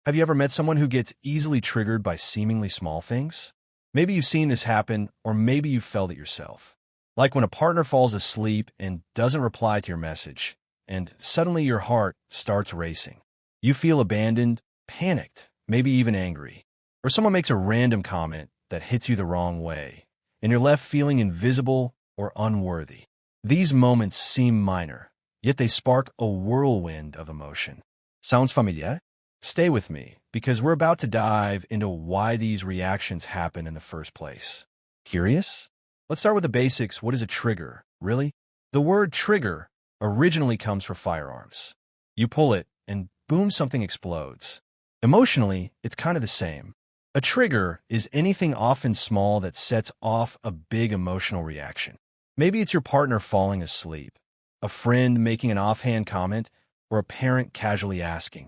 Have you ever met someone who gets easily triggered by seemingly small things? Maybe you've seen this happen, or maybe you've felt it yourself. Like when a partner falls asleep and doesn't reply to your message, and suddenly your heart starts racing. You feel abandoned, panicked, maybe even angry. Or someone makes a random comment that hits you the wrong way, and you're left feeling invisible or unworthy. These moments seem minor, yet they spark a whirlwind of emotion. Sounds familiar? Stay with me, because we're about to dive into why these reactions happen in the first place. Curious? Let's start with the basics. What is a trigger, really? The word trigger originally comes from firearms. You pull it, and boom, something explodes. Emotionally, it's kind of the same. A trigger is anything often small that sets off a big emotional reaction. Maybe it's your partner falling asleep, a friend making an offhand comment, or a parent casually asking,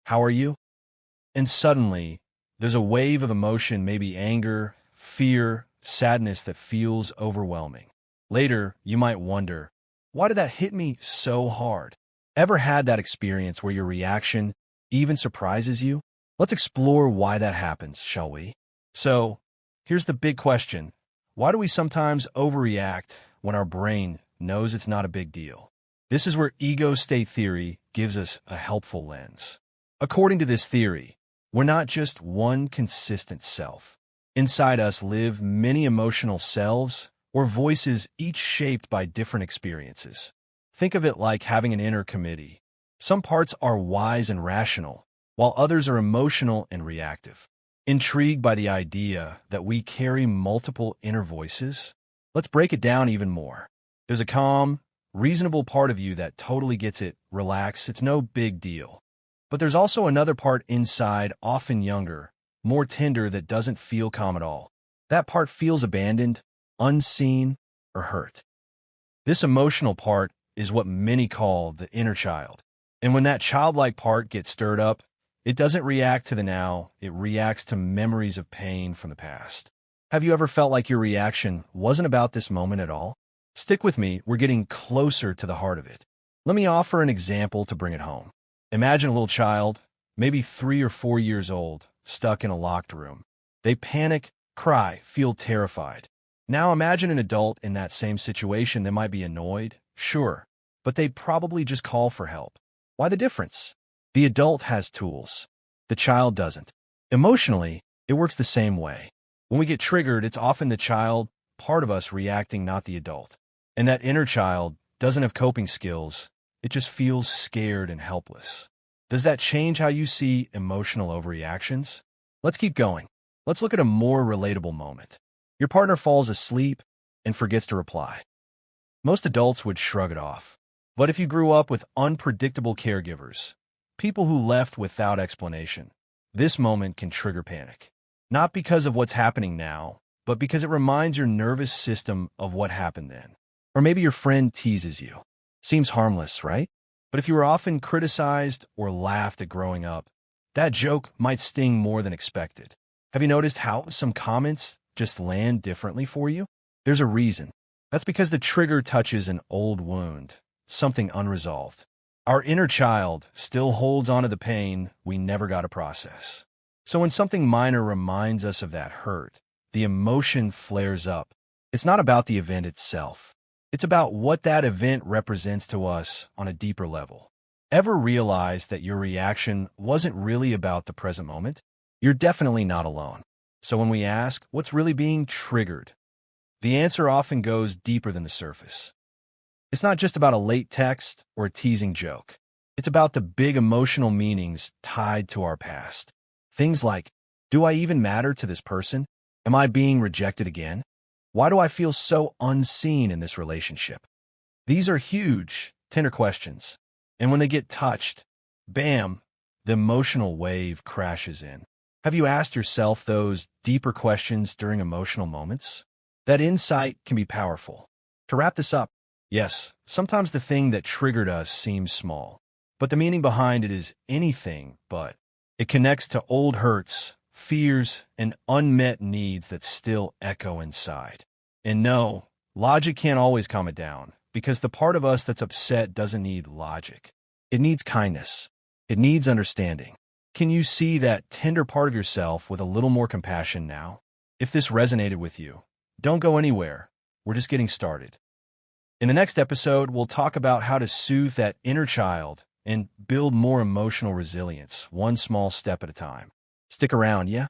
"How are you?" And suddenly, there's a wave of emotion, maybe anger, fear, sadness that feels overwhelming. Later, you might wonder, why did that hit me so hard? Ever had that experience where your reaction even surprises you? Let's explore why that happens, shall we? So, here's the big question. Why do we sometimes overreact when our brain knows it's not a big deal? This is where ego state theory gives us a helpful lens. According to this theory, we're not just one consistent self. Inside us live many emotional selves or voices, each shaped by different experiences. Think of it like having an inner committee. Some parts are wise and rational, while others are emotional and reactive. Intrigued by the idea that we carry multiple inner voices? Let's break it down even more. There's a calm, reasonable part of you that totally gets it, relax, it's no big deal. But there's also another part inside, often younger, more tender, that doesn't feel calm at all. That part feels abandoned, unseen, or hurt. This emotional part is what many call the inner child. And when that childlike part gets stirred up, it doesn't react to the now, it reacts to memories of pain from the past. Have you ever felt like your reaction wasn't about this moment at all? Stick with me, we're getting closer to the heart of it. Let me offer an example to bring it home. Imagine a little child, maybe 3 or 4 years old, stuck in a locked room. They panic, cry, feel terrified. Now imagine an adult in that same situation. They might be annoyed, sure, but they'd probably just call for help. Why the difference? The adult has tools. The child doesn't. Emotionally, it works the same way. When we get triggered, it's often the child, part of us, reacting, not the adult. And that inner child doesn't have coping skills. It just feels scared and helpless. Does that change how you see emotional overreactions? Let's keep going. Let's look at a more relatable moment. Your partner falls asleep and forgets to reply. Most adults would shrug it off. But if you grew up with unpredictable caregivers, people who left without explanation, this moment can trigger panic. Not because of what's happening now, but because it reminds your nervous system of what happened then. Or maybe your friend teases you. Seems harmless, right? But if you were often criticized or laughed at growing up, that joke might sting more than expected. Have you noticed how some comments just land differently for you? There's a reason. That's because the trigger touches an old wound, something unresolved. Our inner child still holds onto the pain we never got to process. So when something minor reminds us of that hurt, the emotion flares up. It's not about the event itself. It's about what that event represents to us on a deeper level. Ever realize that your reaction wasn't really about the present moment? You're definitely not alone. So when we ask, what's really being triggered? The answer often goes deeper than the surface. It's not just about a late text or a teasing joke. It's about the big emotional meanings tied to our past. Things like, do I even matter to this person? Am I being rejected again? Why do I feel so unseen in this relationship? These are huge, tender questions. And when they get touched, bam, the emotional wave crashes in. Have you asked yourself those deeper questions during emotional moments? That insight can be powerful. To wrap this up, yes, sometimes the thing that triggered us seems small, but the meaning behind it is anything but. It connects to old hurts, fears, and unmet needs that still echo inside. And no, logic can't always calm it down, because the part of us that's upset doesn't need logic. It needs kindness. It needs understanding. Can you see that tender part of yourself with a little more compassion now? If this resonated with you, don't go anywhere. We're just getting started. In the next episode, we'll talk about how to soothe that inner child and build more emotional resilience, one small step at a time. Stick around, yeah?